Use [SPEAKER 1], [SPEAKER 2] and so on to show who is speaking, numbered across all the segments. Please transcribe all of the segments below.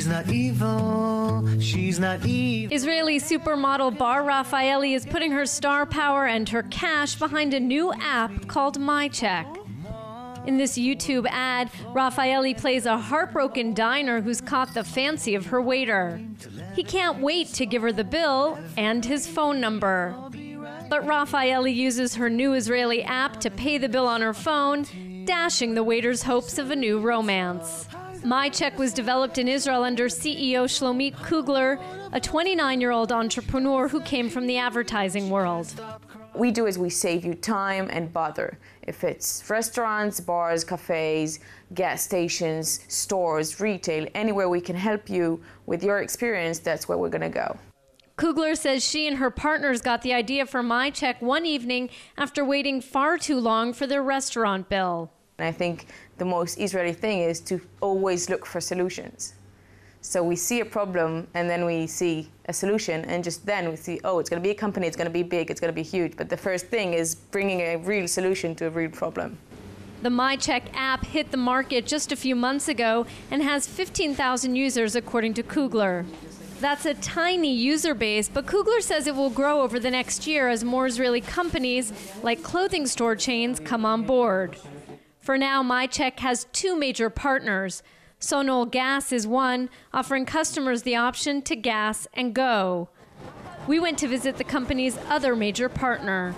[SPEAKER 1] She's not evil, she's not evil.
[SPEAKER 2] Israeli supermodel Bar Rafaeli is putting her star power and her cash behind a new app called MyCheck. In this YouTube ad, Rafaeli plays a heartbroken diner who's caught the fancy of her waiter. He can't wait to give her the bill and his phone number. But Rafaeli uses her new Israeli app to pay the bill on her phone, dashing the waiter's hopes of a new romance. MyCheck was developed in Israel under CEO Shlomit Kugler, a 29-year-old entrepreneur who came from the advertising world.
[SPEAKER 3] What we do is we save you time and bother. If it's restaurants, bars, cafes, gas stations, stores, retail, anywhere we can help you with your experience, that's where we're going to go.
[SPEAKER 2] Kugler says she and her partners got the idea for MyCheck one evening after waiting far too long for their restaurant bill.
[SPEAKER 3] And I think the most Israeli thing is to always look for solutions. So we see a problem and then we see a solution, and just then we see, oh, it's going to be a company, it's going to be big, it's going to be huge. But the first thing is bringing a real solution to a real problem.
[SPEAKER 2] The MyCheck app hit the market just a few months ago and has 15,000 users, according to Kugler. That's a tiny user base, but Kugler says it will grow over the next year as more Israeli companies, like clothing store chains, come on board. For now, MyCheck has two major partners. Sonol Gas is one, offering customers the option to gas and go. We went to visit the company's other major partner.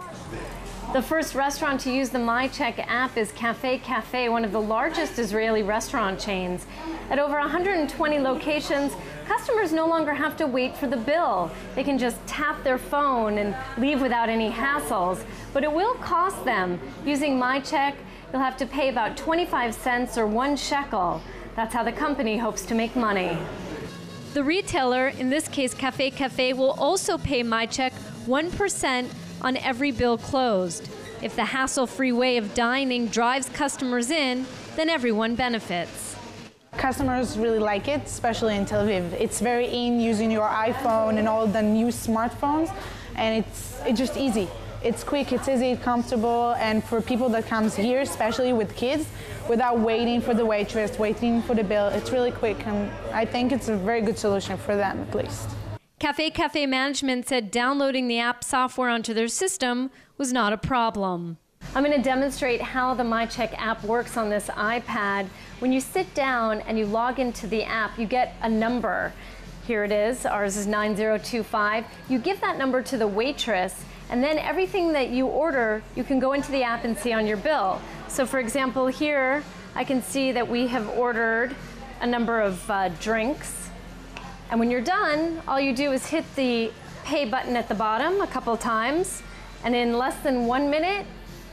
[SPEAKER 2] The first restaurant to use the MyCheck app is Café, one of the largest Israeli restaurant chains. At over 120 locations, customers no longer have to wait for the bill. They can just tap their phone and leave without any hassles. But it will cost them. Using MyCheck, you'll have to pay about 25 cents or 1 shekel. That's how the company hopes to make money. The retailer, in this case Café, will also pay MyCheck 1% on every bill closed. If the hassle-free way of dining drives customers in, then everyone benefits.
[SPEAKER 4] Customers really like it, especially in Tel Aviv. It's very in using your iPhone and all the new smartphones, and it's just easy. It's quick, it's easy, it's comfortable, and for people that comes here, especially with kids, without waiting for the waitress, waiting for the bill, it's really quick, and I think it's a very good solution for them, at least.
[SPEAKER 2] Café management said downloading the app software onto their system was not a problem. I'm going to demonstrate how the MyCheck app works on this iPad. When you sit down and you log into the app, you get a number. Here it is. Ours is 9025. You give that number to the waitress, and then everything that you order, you can go into the app and see on your bill. So for example, here I can see that we have ordered a number of drinks. And when you're done, all you do is hit the pay button at the bottom a couple times, and in less than 1 minute,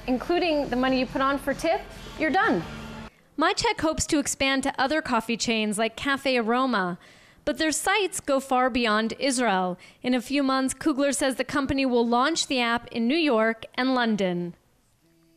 [SPEAKER 2] including the money you put on for tip, you're done. MyCheck hopes to expand to other coffee chains like Cafe Aroma, but their sites go far beyond Israel. In a few months, Kugler says the company will launch the app in New York and London.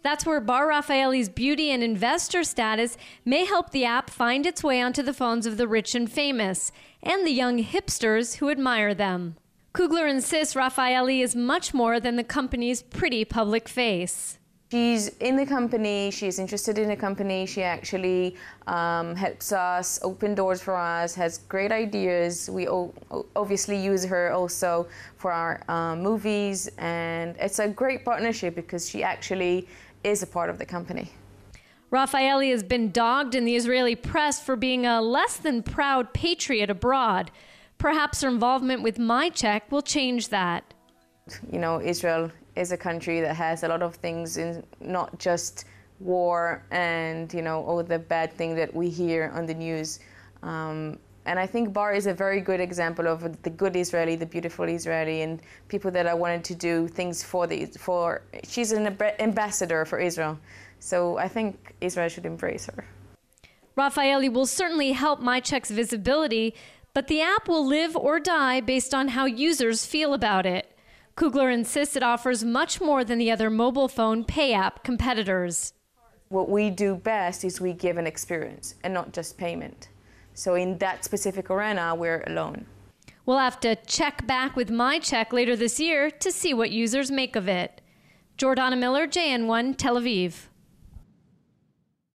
[SPEAKER 2] That's where Bar Rafaeli's beauty and investor status may help the app find its way onto the phones of the rich and famous, and the young hipsters who admire them. Kugler insists Rafaeli is much more than the company's pretty public face.
[SPEAKER 3] She's in the company, she's interested in the company, she actually helps us, open doors for us, has great ideas. We obviously use her also for our movies, and it's a great partnership because she actually is a part of the company.
[SPEAKER 2] Rafaeli has been dogged in the Israeli press for being a less than proud patriot abroad. Perhaps her involvement with MyCheck will change that.
[SPEAKER 3] You know, Israel is a country that has a lot of things, in not just war and, you know, all the bad thing that we hear on the news. And I think Bar is a very good example of the good Israeli, the beautiful Israeli, and people that I wanted to do things for. She's an ambassador for Israel. So I think Israel should embrace her.
[SPEAKER 2] Rafaeli will certainly help MyCheck's visibility, but the app will live or die based on how users feel about it. Kugler insists it offers much more than the other mobile phone pay app competitors.
[SPEAKER 3] What we do best is we give an experience and not just payment. So in that specific arena, we're alone.
[SPEAKER 2] We'll have to check back with MyCheck later this year to see what users make of it. Jordana Miller, JN1, Tel Aviv.